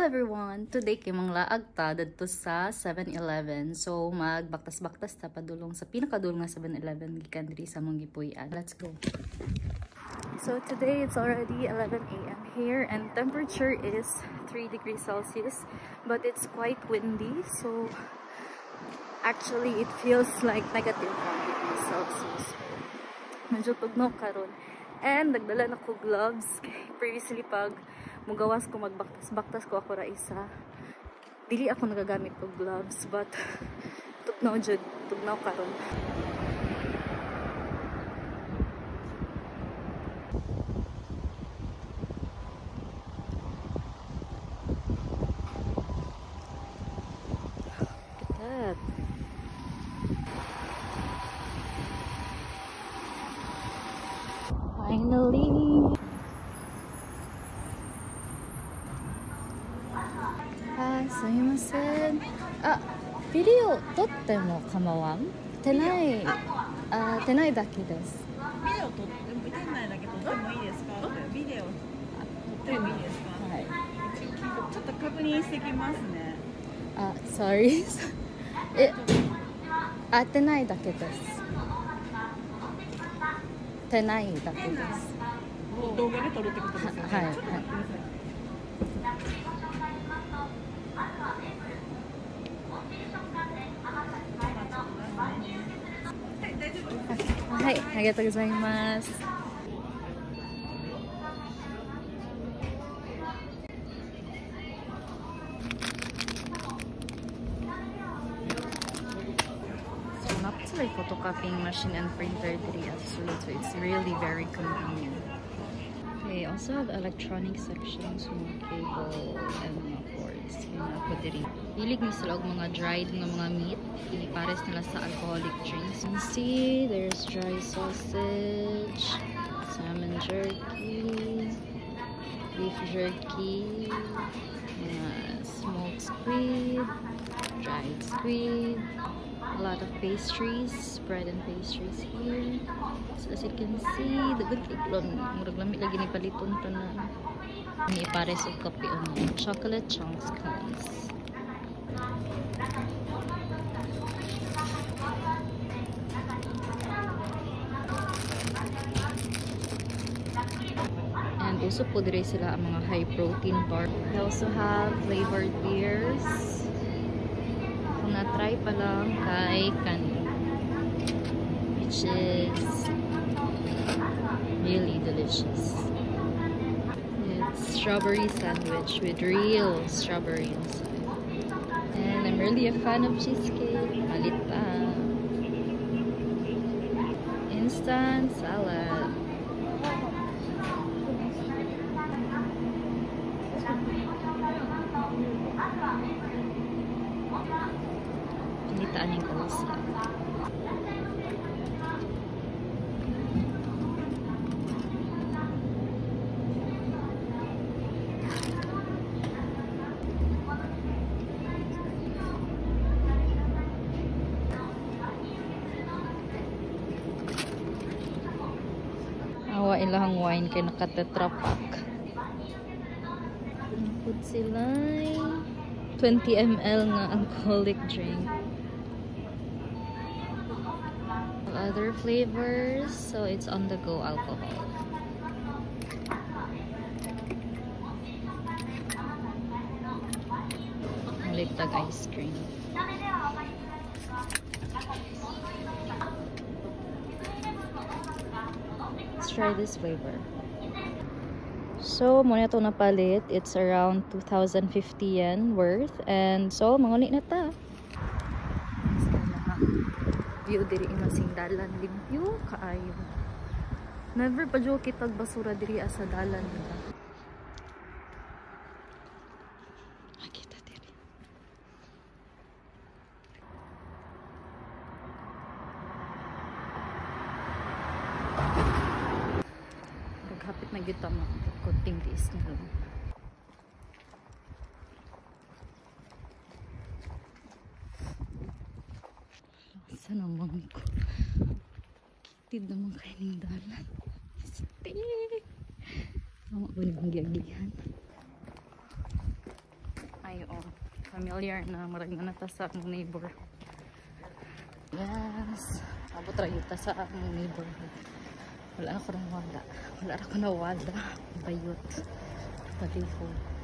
everyone! Today kay manglaag ta dadto sa 7-Eleven. So magbaktas-baktas ta padulong sa pinakadulong nga 7-Eleven gikan diri sa mong gipuy-an. Let's go. So today it's already 11 a.m. here and temperature is 3 degrees Celsius, but it's quite windy, so actually it feels like negative 1 degrees Celsius. Medyo tugnaw karon. And nagdala na ko gloves. Previously pag mugawas ko magbaktas-baktas ko ako ra isa, dili ako nagagamit og gloves, but tugnaw karon. Finally! Sumimasen. Video 撮っても構わん？手ないだけです。ビデオ撮っても店内だけ撮ってもいいですか？ビデオ撮ってもいいですか？はい。ちょっと確認してきますね。sorry. 手ないだけです。手ないだけです。動画で撮るってことですよね。はい。はい、ありがとうございます。So not to like photocopying machine and printer diri actually, so it's really very convenient. They also have electronic sections, mga cable and mga cords. Yung ako diri. Hilig ni sila og mga dried nga mga meat. Inipares nila sa alcoholic drinks. You see, there's dry sausage, salmon jerky, beef jerky, smoked squid, dried squid, a lot of pastries, bread and pastries here. So as you can see, the good murag lami lagi ni paliton to na. Ni ipares og kape o chocolate chunks cones. And also po dire sila ang mga high protein bar. They also have flavored beers. Kung na-try pa lang kay kani, which is really delicious. It's strawberry sandwich with real strawberry inside. And I'm really a fan of cheesecake. Malit pa. Instant salad. Pinitaan yung coleslaw. Awa ilang wine kay naka-tetra pack. Put sila 20 ml nga alcoholic drink. Other flavors, so it's on the go alcohol. Litag ice cream. Let's try this flavor. So, muna ito napalit. It's around 2,050 yen worth. And so, mangulit na ta. View diri imasing dalan. Limpyo kaayo. Never pa jo kitag basura diri sa dalan. Kita diri. Hapit na kita mo. Kunting tiis na lang. Saan naman ko? Kitid naman kayo ng dalan. Siti! Tama ko nang giyagihan. Ay, oh. Familiar na. Marag na nata sa akong neighbor. Yes. Abot rayo ta sa akong neighborhood. Wala ako nang wala. Wala ako na wala. Bayot. Palihog.